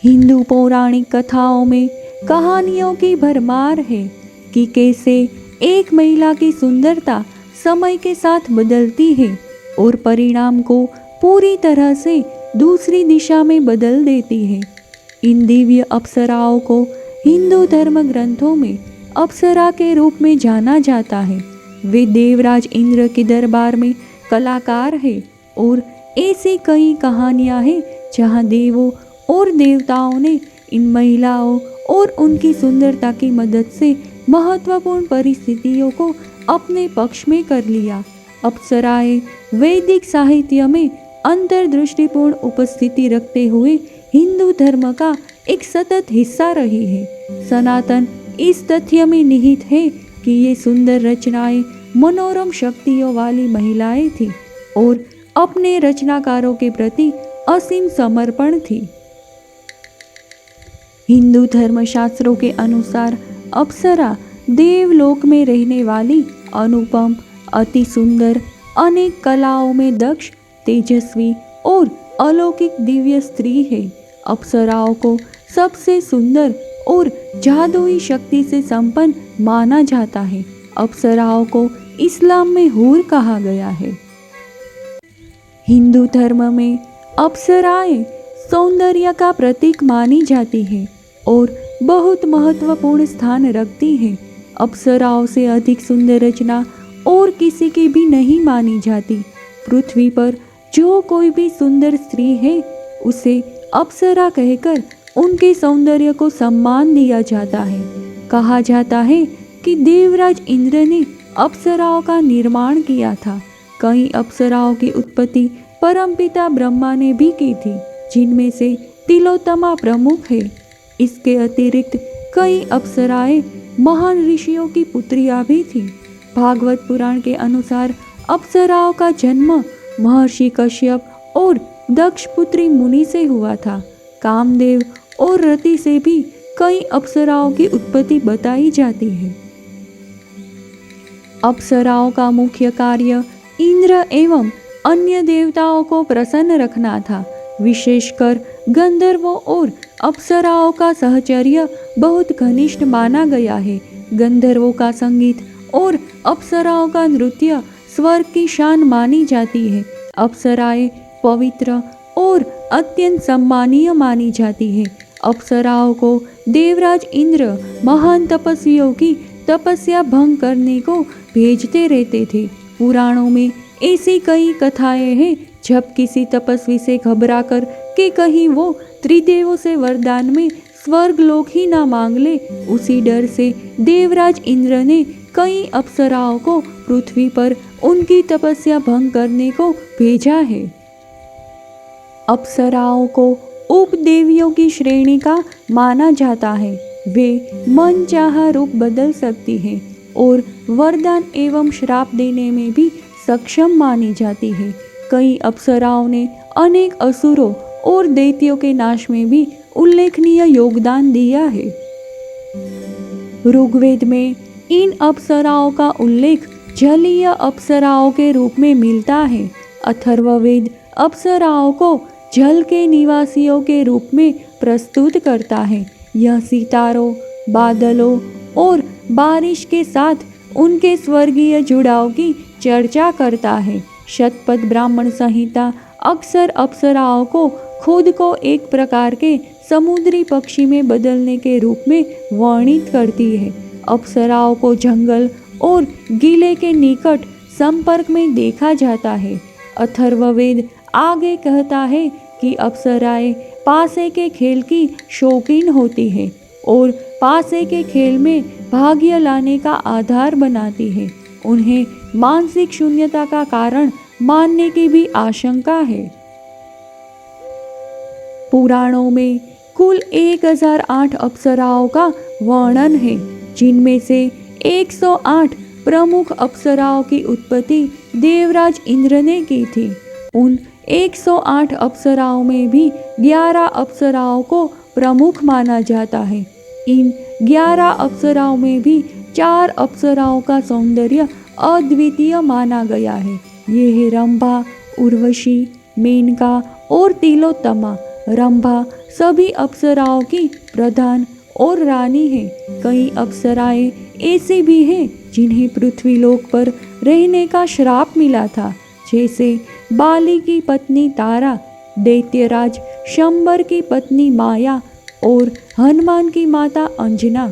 हिंदू पौराणिक कथाओं में कहानियों की भरमार है कि कैसे एक महिला की सुंदरता समय के साथ बदलती है और परिणाम को पूरी तरह से दूसरी दिशा में बदल देती है। इन दिव्य अप्सराओं को हिंदू धर्म ग्रंथों में अप्सरा के रूप में जाना जाता है। वे देवराज इंद्र के दरबार में कलाकार हैं और ऐसी कई कहानियां हैं जहां देवों और देवताओं ने इन महिलाओं और उनकी सुंदरता की मदद से महत्वपूर्ण परिस्थितियों को अपने पक्ष में कर लिया। अप्सराएं वैदिक साहित्य में अंतर्दृष्टिपूर्ण उपस्थिति रखते हुए हिंदू धर्म का एक सतत हिस्सा रही है। सनातन इस तथ्य में निहित है कि ये सुंदर रचनाएं मनोरम शक्तियों वाली महिलाएं थीं और अपने रचनाकारों के प्रति असीम समर्पण थी। हिंदू धर्मशास्त्रों के अनुसार अप्सरा देवलोक में रहने वाली अनुपम, अति सुंदर, अनेक कलाओं में दक्ष, तेजस्वी और अलौकिक दिव्य स्त्री है। अप्सराओं को सबसे सुंदर और जादुई शक्ति से संपन्न माना जाता है। अप्सराओं को इस्लाम में हूर कहा गया है। हिंदू धर्म में अप्सराएं सौंदर्य का प्रतीक मानी जाती है और बहुत महत्वपूर्ण स्थान रखती है। अप्सराओं से अधिक सुंदर रचना और किसी की भी नहीं मानी जाती। पृथ्वी पर जो कोई भी सुंदर स्त्री है उसे अप्सरा कहकर उनके सौंदर्य को सम्मान दिया जाता है। कहा जाता है कि देवराज इंद्र ने अप्सराओं का निर्माण किया था। कई अप्सराओं की उत्पत्ति परमपिता ब्रह्मा ने भी की थी, जिनमें से तिलोत्तमा प्रमुख है। इसके अतिरिक्त कई अप्सराएं महान ऋषियों की पुत्रियां भी थीं। भागवत पुराण के अनुसार अप्सराओं का जन्म महर्षि कश्यप और दक्ष पुत्री मुनि से हुआ था। कामदेव और रति से भी कई अप्सराओं की उत्पत्ति बताई जाती है। अप्सराओं का मुख्य कार्य इंद्र एवं अन्य देवताओं को प्रसन्न रखना था। विशेषकर गंधर्वों और अप्सराओं का सहचर्य बहुत घनिष्ठ माना गया है। गंधर्वों का संगीत और अप्सराओं का नृत्य स्वर्ग की शान मानी जाती है। अप्सराएं पवित्र और अत्यंत सम्मानीय मानी जाती है। अप्सराओं को देवराज इंद्र महान तपस्वियों की तपस्या भंग करने को भेजते रहते थे। पुराणों में ऐसी कई कथाएं हैं जब किसी तपस्वी से घबराकर कि कहीं वो त्रिदेवों से वरदान में स्वर्ग लोक ही ना मांग ले, उसी डर से देवराज इंद्र ने कई अप्सराओं को पृथ्वी पर उनकी तपस्या भंग करने को भेजा है। अप्सराओं को उपदेवियों की श्रेणी का माना जाता है। वे मनचाहा रूप बदल सकती हैं और वरदान एवं श्राप देने में भी सक्षम मानी जाती है। कई अप्सराओं ने अनेक असुरों और दैत्यों के नाश में भी उल्लेखनीय योगदान दिया है। ऋग्वेद में इन अप्सराओं का उल्लेख जलीय अप्सराओं के रूप में मिलता है। अथर्ववेद अप्सराओं को जल के निवासियों के रूप में प्रस्तुत करता है। यह सितारों, बादलों और बारिश के साथ उनके स्वर्गीय जुड़ाव की चर्चा करता है। शतपथ ब्राह्मण संहिता अक्सर अप्सराओं को खुद को एक प्रकार के समुद्री पक्षी में बदलने के रूप में वर्णित करती है। अप्सराओं को जंगल और गीले के निकट संपर्क में देखा जाता है। अथर्ववेद आगे कहता है कि अप्सराएं पासे के खेल की शौकीन होती है और पासे के खेल में भाग्य लाने का आधार बनाती है। उन्हें मानसिक शून्यता का कारण मानने की भी आशंका है। पुराणों में कुल 1008 अप्सराओं का वर्णन है, जिनमें से 108 प्रमुख अप्सराओं की उत्पत्ति देवराज इंद्र ने की थी। उन 108 अप्सराओं में भी 11 अप्सराओं को प्रमुख माना जाता है। इन 11 अप्सराओं में भी 4 अप्सराओं का सौंदर्य अद्वितीय माना गया है। ये है रंभा, उर्वशी, मेनका और तिलोत्तमा, रंभा सभी अप्सराओं की प्रधान और रानी है। कई अप्सराएं ऐसी भी हैं जिन्हें पृथ्वीलोक पर रहने का श्राप मिला था, जैसे बाली की पत्नी तारा, दैत्यराज शंबर की पत्नी माया और हनुमान की माता अंजना।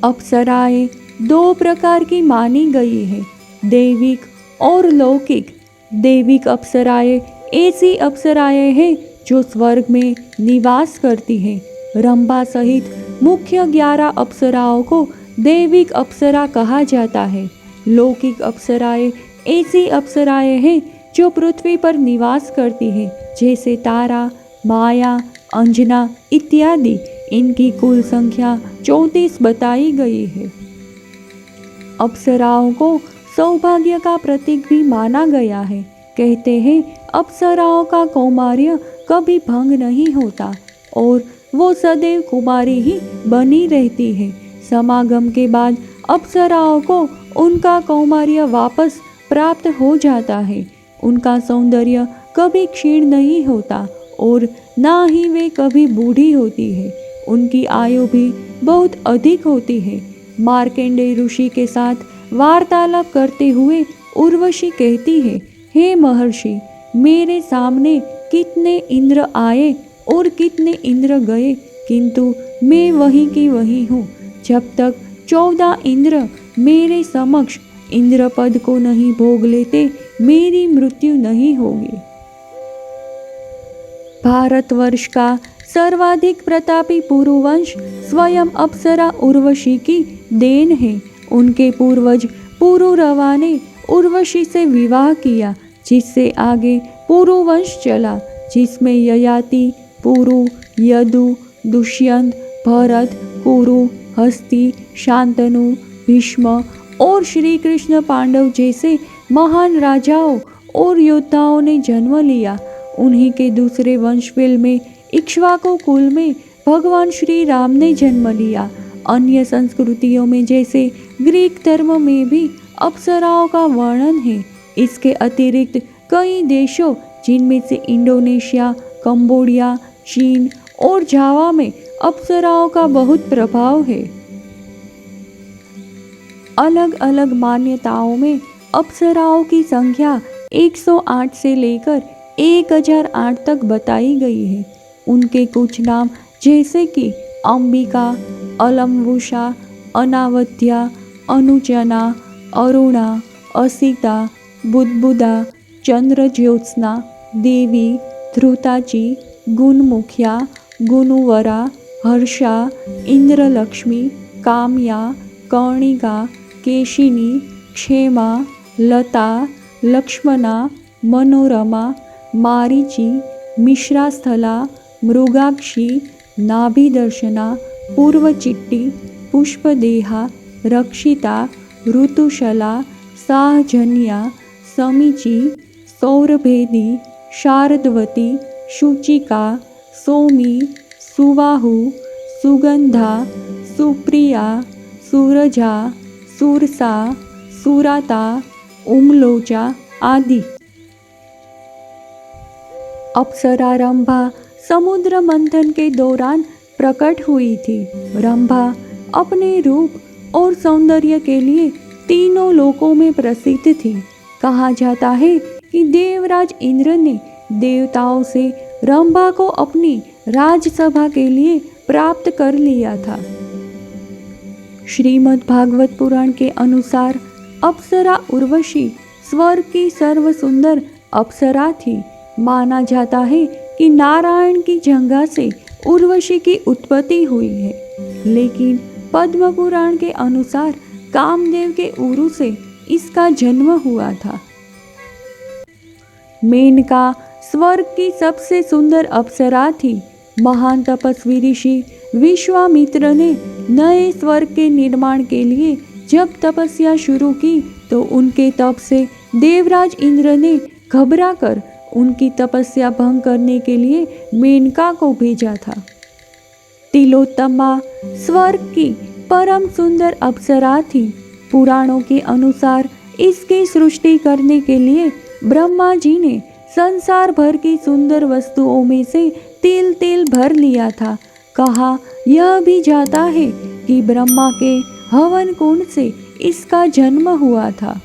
अप्सराएं दो प्रकार की मानी गई है, दैविक और लौकिक। दैविक अप्सराएं ऐसी अप्सराएं हैं जो स्वर्ग में निवास करती हैं। रंभा सहित मुख्य 11 अप्सराओं को दैविक अप्सरा कहा जाता है। लौकिक अप्सराएं ऐसी अप्सराएं हैं जो पृथ्वी पर निवास करती हैं, जैसे तारा, माया, अंजना इत्यादि। इनकी कुल संख्या 34 बताई गई है। अप्सराओं को सौभाग्य का प्रतीक भी माना गया है। कहते हैं अप्सराओं का कौमार्य कभी भंग नहीं होता और वो सदैव कुमारी ही बनी रहती है। समागम के बाद अप्सराओं को उनका कौमार्य वापस प्राप्त हो जाता है। उनका सौंदर्य कभी क्षीण नहीं होता और ना ही वे कभी बूढ़ी होती है। उनकी आयु भी बहुत अधिक होती है। मार्कंडेय ऋषि के साथ वार्तालाप करते हुए उर्वशी कहती है, हे महर्षि, मेरे सामने कितने इंद्र आए और कितने इंद्र गए, किंतु मैं वहीं की वहीं हूँ। जब तक 14 इंद्र मेरे समक्ष इंद्र पद को नहीं भोग लेते, मेरी मृत्यु नहीं होगी। भारतवर्ष का सर्वाधिक प्रतापी पुरुवंश स्वयं अप्सरा उर्वशी की देन है। उनके पूर्वज पुरुरवा ने उर्वशी से विवाह किया, जिससे आगे पुरुवंश चला, जिसमें ययाति, पुरु, यदु, दुष्यंत, भरत, कुरु, हस्ती, शांतनु, भीष्म और श्री कृष्ण पांडव जैसे महान राजाओं और योद्धाओं ने जन्म लिया। उन्हीं के दूसरे वंशवेल में इक्ष्वाकु कुल में भगवान श्री राम ने जन्म लिया। अन्य संस्कृतियों में जैसे ग्रीक धर्म में भी अप्सराओं का वर्णन है। इसके अतिरिक्त कई देशों, जिनमें से इंडोनेशिया, कंबोडिया, चीन और जावा में अप्सराओं का बहुत प्रभाव है। अलग अलग मान्यताओं में अप्सराओं की संख्या 108 से लेकर 1008 तक बताई गई है। उनके कुछ नाम जैसे कि अंबिका, अलम्बुषा, अनावध्या, अनुजना, अरुणा, असिता, बुद्बुदा, चंद्रज्योत्स्ना, देवी, ध्रुताची, गुणमुख्या, गुणुवरा, हर्षा, इंद्रलक्ष्मी, काम्या, कर्णिका, केशिनी, क्षेमा, लता, लक्ष्मणा, मनोरमा, मारीची, मिश्रास्थला, मृगाक्षी, नाभिदर्शना, पूर्वचिट्टी, पुष्पदेहा, रक्षिता, ऋतुशला, साहजन्या, समीची, सौरभेदी, शारदवती, शुचिका, सोमी, सुवाहु, सुगंधा, सुप्रिया, सूरजा, सुरसा, सुराता, उमलोचा आदि। अप्सरा रंभा समुद्र मंथन के दौरान प्रकट हुई थी। रंभा अपने रूप और सौंदर्य के लिए तीनों लोकों में प्रसिद्ध थी। कहा जाता है कि देवराज इंद्र ने देवताओं से रंभा को अपनी राजसभा के लिए प्राप्त कर लिया था। श्रीमद् भागवत पुराण के अनुसार अप्सरा उर्वशी स्वर्ग की सर्व सुंदर अप्सरा थी। माना जाता है कि नारायण की जंघा से उर्वशी की उत्पत्ति हुई है, लेकिन पद्म पुराण के अनुसार कामदेव के उरु से इसका जन्म हुआ था। मेनका स्वर्ग की सबसे सुंदर अप्सरा थी। महान तपस्वी ऋषि विश्वामित्र ने नए स्वर्ग के निर्माण के लिए जब तपस्या शुरू की, तो उनके तप से देवराज इंद्र ने घबराकर उनकी तपस्या भंग करने के लिए मेनका को भेजा था। तिलोत्तमा स्वर्ग की परम सुंदर अप्सरा थी। पुराणों के अनुसार इसकी सृष्टि करने के लिए ब्रह्मा जी ने संसार भर की सुंदर वस्तुओं में से तिल तिल भर लिया था। कहा यह भी जाता है कि ब्रह्मा के हवन कुंड से इसका जन्म हुआ था।